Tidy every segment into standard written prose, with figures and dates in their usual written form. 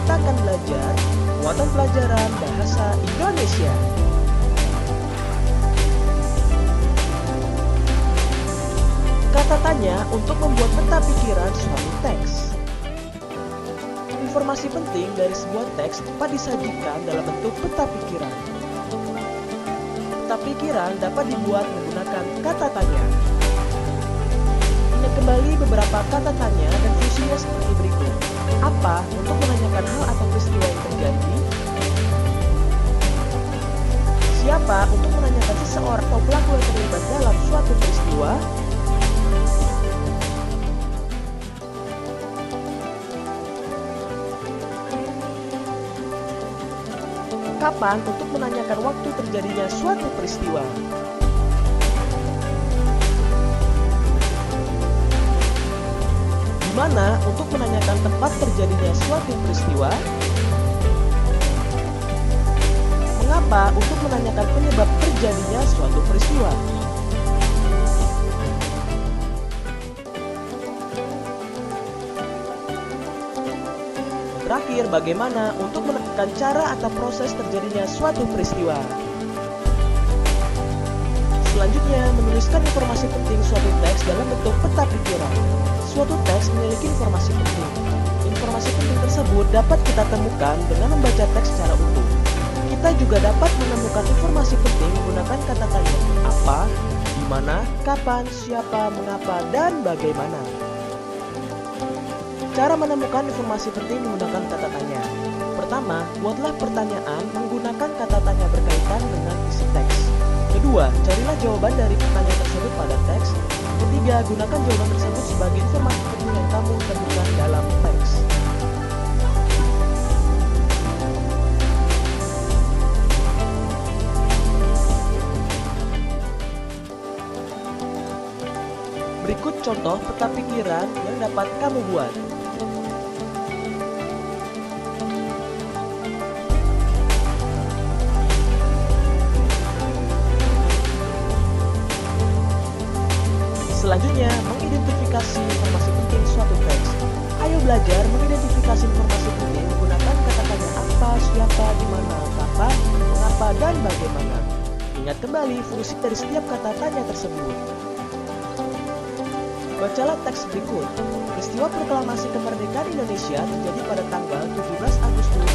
kita akan belajar muatan pelajaran bahasa Indonesia. Kata tanya untuk membuat peta pikiran suatu teks. Informasi penting dari sebuah teks dapat disajikan dalam bentuk peta pikiran. Peta pikiran dapat dibuat menggunakan kata tanya. Ingat kembali beberapa kata tanya dan fungsinya seperti berikut. Apa untuk menanyakan hal atau peristiwa yang terjadi? Siapa untuk menanyakan seseorang atau pelaku yang terlibat dalam suatu peristiwa? Kapan untuk menanyakan waktu terjadinya suatu peristiwa? Di mana untuk menanyakan tempat terjadinya suatu peristiwa? Mengapa untuk menanyakan penyebab terjadinya suatu peristiwa? Terakhir, bagaimana untuk menemukan cara atau proses terjadinya suatu peristiwa. Selanjutnya, menuliskan informasi penting suatu teks dalam bentuk peta pikiran. Suatu teks memiliki informasi penting. Informasi penting tersebut dapat kita temukan dengan membaca teks secara utuh. Kita juga dapat menemukan informasi penting menggunakan kata tanya apa, di mana, kapan, siapa, mengapa, dan bagaimana. Cara menemukan informasi penting menggunakan kata tanya. Pertama, buatlah pertanyaan menggunakan kata tanya berkaitan dengan isi teks. Kedua, carilah jawaban dari pertanyaan tersebut pada teks. Ketiga, gunakan jawaban tersebut sebagai informasi penting yang kamu temukan dalam teks. Berikut contoh peta pikiran yang dapat kamu buat. Selanjutnya, mengidentifikasi informasi penting suatu teks. Ayo belajar mengidentifikasi informasi penting menggunakan kata tanya apa, siapa, di mana, kapan, mengapa, dan bagaimana. Ingat kembali fungsi dari setiap kata tanya tersebut. Bacalah teks berikut. Peristiwa proklamasi kemerdekaan Indonesia terjadi pada tanggal 17 Agustus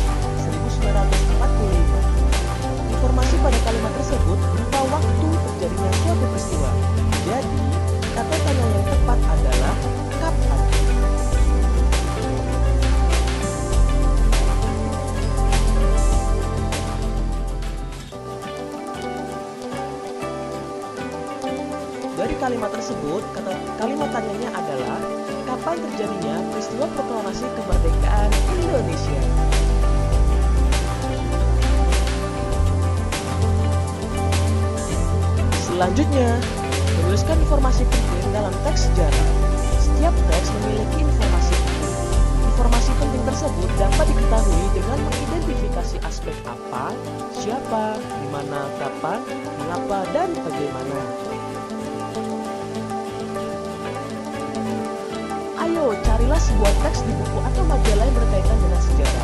1945. Informasi pada kalimat tersebut berupa waktu terjadinya suatu peristiwa. Jadi, kata tanya yang tepat adalah kapan. Dari kalimat tersebut, kalimat tanyanya adalah kapan terjadinya peristiwa proklamasi kemerdekaan Indonesia. Selanjutnya, menuliskan informasi penting dalam teks sejarah. Setiap teks memiliki informasi penting. Informasi penting tersebut dapat diketahui dengan mengidentifikasi aspek apa, siapa, di mana, kapan, mengapa, dan bagaimana. Ayo, carilah sebuah teks di buku atau majalah yang berkaitan dengan sejarah.